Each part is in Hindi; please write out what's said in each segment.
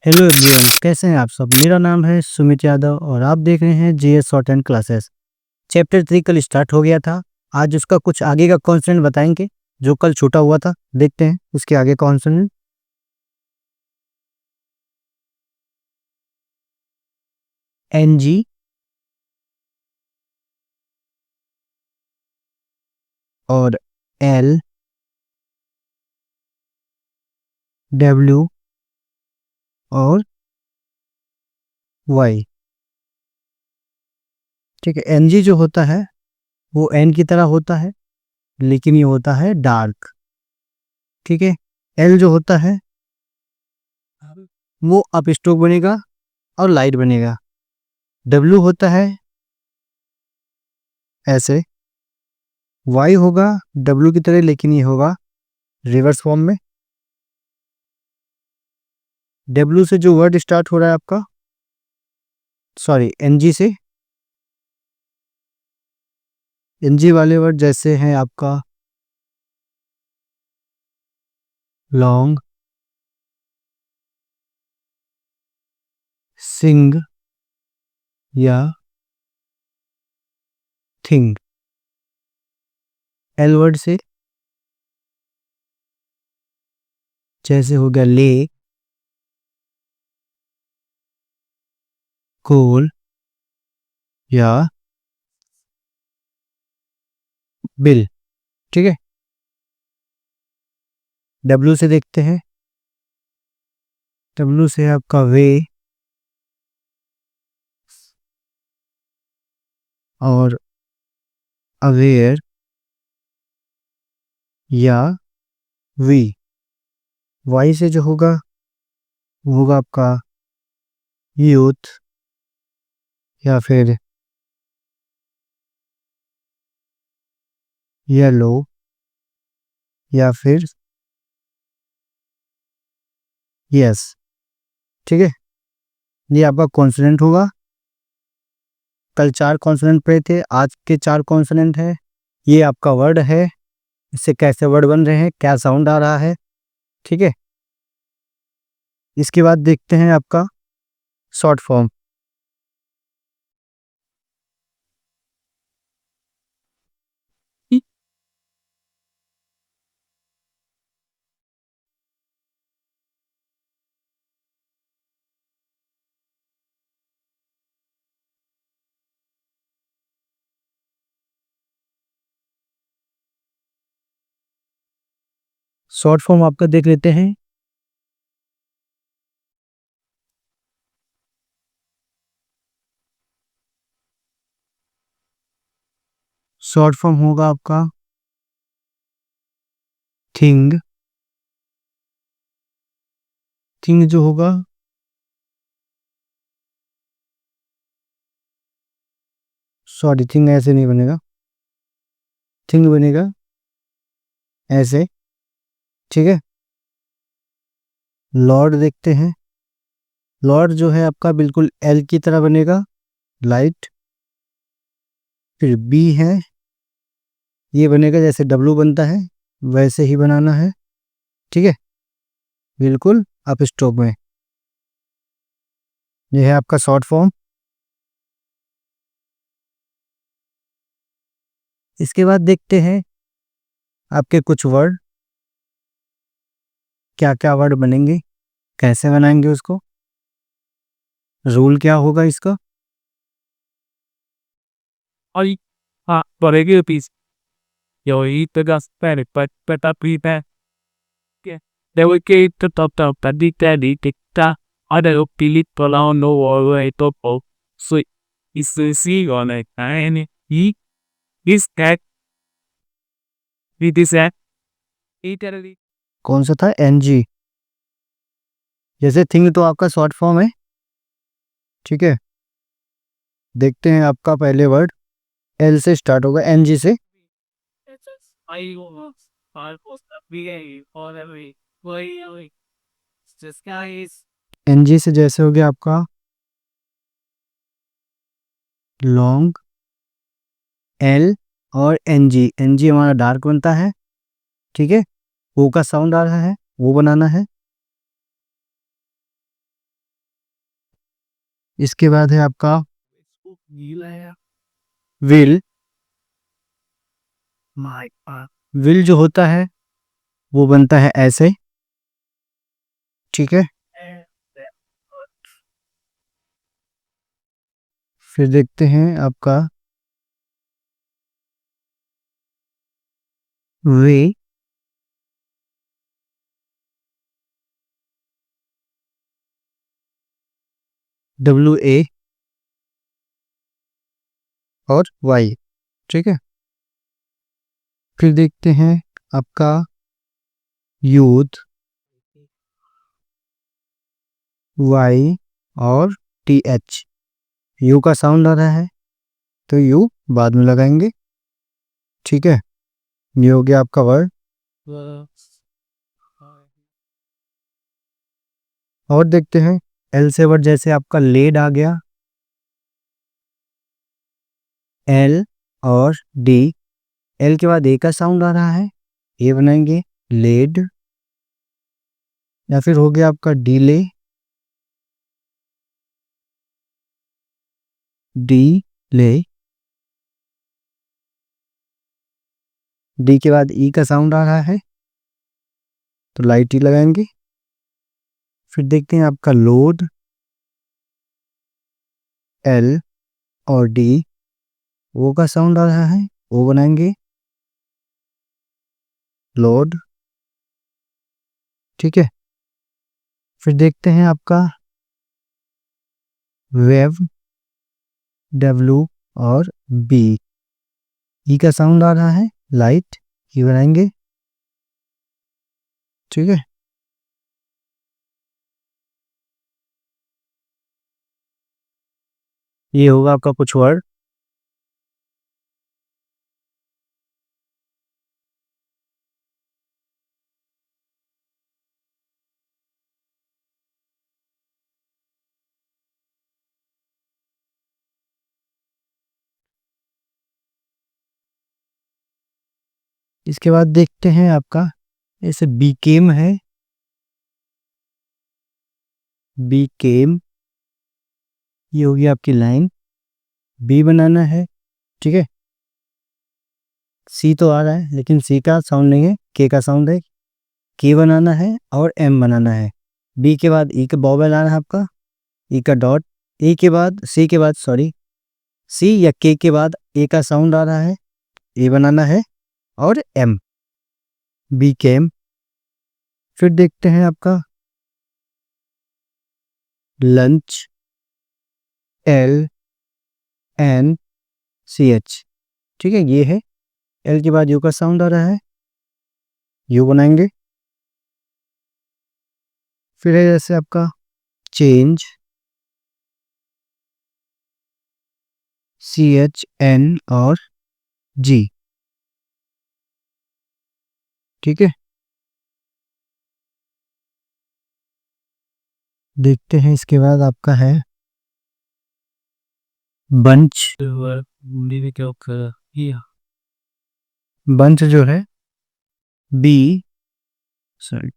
हेलो एवरीवन, कैसे हैं आप सब। मेरा नाम है सुमित यादव और आप देख रहे हैं GS short and classes. Chapter 3 कल स्टार्ट हो गया था। आज उसका कुछ आगे का कॉन्सेप्ट बताएंगे जो कल छूटा हुआ था। देखते हैं उसके आगे कॉन्सेप्ट। एनजी और एल, डब्ल्यू और वाई। ठीक है, एनजी जो होता है वो एन की तरह होता है, लेकिन ये होता है डार्क। ठीक है, एल जो होता है वो अप स्ट्रोक बनेगा और लाइट बनेगा। डब्ल्यू होता है ऐसे, वाई होगा डब्ल्यू की तरह, लेकिन ये होगा रिवर्स फॉर्म में। डब्ल्यू से जो वर्ड स्टार्ट हो रहा है आपका, सॉरी एनजी से, एनजी वाले वर्ड जैसे हैं आपका लॉन्ग, सिंग या थिंग। एल वर्ड से जैसे हो गया ले, कोल या बिल। ठीक है, डब्ल्यू से देखते हैं। डब्ल्यू से आपका वे और अवेयर या वी। वाई से जो होगा वो होगा आपका यूथ या फिर येलो या फिर यस। ठीक है, ये आपका कॉन्सोनेंट होगा। कल 4 कॉन्सोनेंट पढ़े थे, आज के 4 कॉन्सोनेंट है। ये आपका वर्ड है, इससे कैसे वर्ड बन रहे हैं, क्या साउंड आ रहा है। ठीक है, इसके बाद देखते हैं आपका शॉर्ट फॉर्म। शॉर्ट फॉर्म आपका देख लेते हैं। शॉर्ट फॉर्म होगा आपका थिंग। थिंग जो होगा, सॉरी थिंग ऐसे नहीं बनेगा, थिंग बनेगा ऐसे। ठीक है, लॉर्ड देखते हैं। लॉर्ड जो है आपका बिल्कुल एल की तरह बनेगा, लाइट। फिर बी है, ये बनेगा जैसे डब्लू बनता है वैसे ही बनाना है। ठीक है, बिल्कुल आप स्टॉप में। ये है आपका शॉर्ट फॉर्म। इसके बाद देखते हैं आपके कुछ वर्ड, क्या क्या वर्ड बनेंगे, कैसे बनाएंगे उसको, रूल क्या होगा इसका। Oi, vorrei che capissi. Io te gas per aprire che devo che tutto per di te di ticta. Adesso Filippo la no vuole dopo. Sui istruzione ne i is cat with this at Italy. कौन सा था, एनजी। जैसे थिंग तो आपका शॉर्ट फॉर्म है। ठीक है, देखते हैं आपका पहले वर्ड एल से स्टार्ट होगा, एनजी से। I was almost a big for every way. The sky is NG से जैसे हो गया आपका लॉन्ग, एल और एनजी। एनजी हमारा डार्क बनता है। ठीक है, ओ का साउंड आ रहा है, वो बनाना है। इसके बाद है आपका गीला है विल। माय विल जो होता है वो बनता है ऐसे, ठीक है। फिर देखते हैं आपका वे। WA और वाई, ठीक है। फिर देखते हैं आपका यूथ, वाई और TH। यू का साउंड आ रहा है तो यू बाद में लगाएंगे, ठीक है। ये हो गया आपका वर्ड। और देखते हैं एल से वर्ड, जैसे आपका लेड आ गया, एल और डी। एल के बाद ए का साउंड आ रहा है, ए बनाएंगे लेड। या फिर हो गया आपका डीले, डी ले। डी के बाद ई का साउंड आ रहा है तो लाइट ई लगाएंगे। फिर देखते हैं आपका लोड, एल और डी। ओ का साउंड आ रहा है, ओ बनाएंगे लोड, ठीक है। फिर देखते हैं आपका वेव, डब्ल्यू और बी। ई का साउंड आ रहा है, लाइट ई बनाएंगे, ठीक है। ये होगा आपका कुछ वर्ड। इसके बाद देखते हैं आपका जैसे बीकेम है, बीकेम। ये होगी आपकी लाइन, बी बनाना है, ठीक है। सी तो आ रहा है लेकिन सी का साउंड नहीं है, के का साउंड है। के बनाना है और एम बनाना है। बी के बाद ई का बॉबल आ रहा है आपका, ई का डॉट। ए के बाद सी के बाद, सॉरी, सी या के बाद ए का साउंड आ रहा है, ए बनाना है और एम, बी के एम। फिर देखते हैं आपका लंच, LNCH, ठीक है। ये है एल के बाद यू का साउंड आ रहा है, यू बनाएंगे। फिर है जैसे आपका चेंज, CHN और G, ठीक है। देखते हैं इसके बाद आपका है bunch. maybe go yeah bunch जो है बी, सॉरी,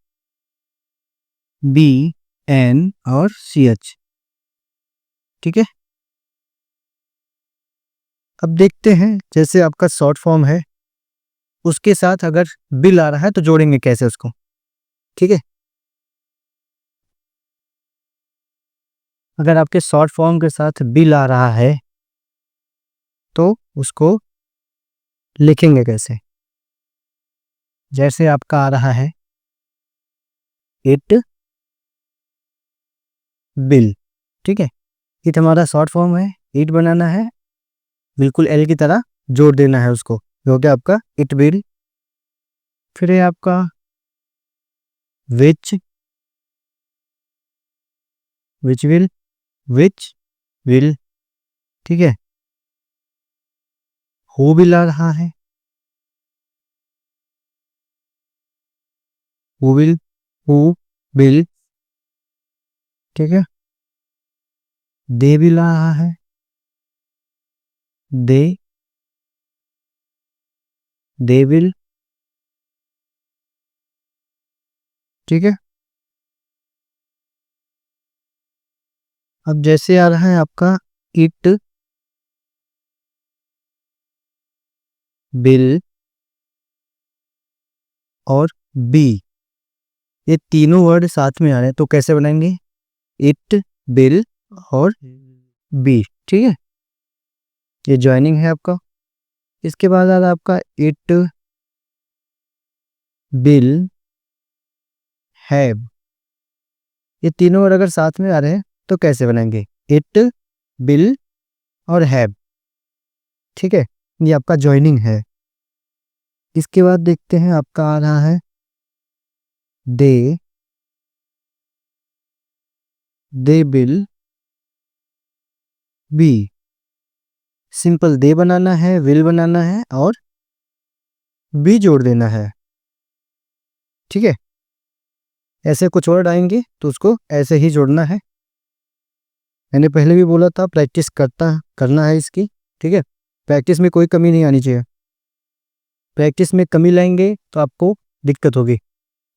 BN और CH, ठीक है। अब देखते हैं जैसे आपका शॉर्ट फॉर्म है उसके साथ अगर बिल आ रहा है तो जोड़ेंगे कैसे उसको, ठीक है। अगर आपके शॉर्ट फॉर्म के साथ बिल आ रहा है तो उसको लिखेंगे कैसे। जैसे आपका आ रहा है इट बिल, ठीक है। इट हमारा शॉर्ट फॉर्म है, इट बनाना है, बिल्कुल एल की तरह जोड़ देना है उसको, जो कि आपका इट बिल। फिर है आपका विच, विच विल, विच विल, ठीक है। हु बिल आ रहा है, हु विल, हु बिल, ठीक है। दे बिल आ रहा है, दे विल, ठीक है। अब जैसे आ रहा है आपका इट बिल और बी, ये तीनों वर्ड साथ में आ रहे हैं तो कैसे बनाएंगे? इट बिल और बी, ठीक है, ये ज्वाइनिंग है आपका। इसके बाद आ रहा है आपका इट बिल हैव, ये तीनों वर्ड अगर साथ में आ रहे हैं तो कैसे बनाएंगे? इट बिल और हैव, ठीक है, ये आपका ज्वाइनिंग है। इसके बाद देखते हैं आपका आ रहा है दे बिल बी, सिंपल दे बनाना है, विल बनाना है और बी जोड़ देना है, ठीक है। ऐसे कुछ वर्ड आएंगे तो उसको ऐसे ही जोड़ना है। मैंने पहले भी बोला था प्रैक्टिस करना है इसकी, ठीक है, प्रैक्टिस में कोई कमी नहीं आनी चाहिए। प्रैक्टिस में कमी लाएंगे तो आपको दिक्कत होगी,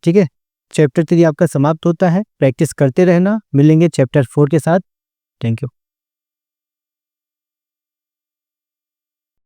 ठीक है। चैप्टर 3 आपका समाप्त होता है, प्रैक्टिस करते रहना, मिलेंगे चैप्टर 4 के साथ। Thank you.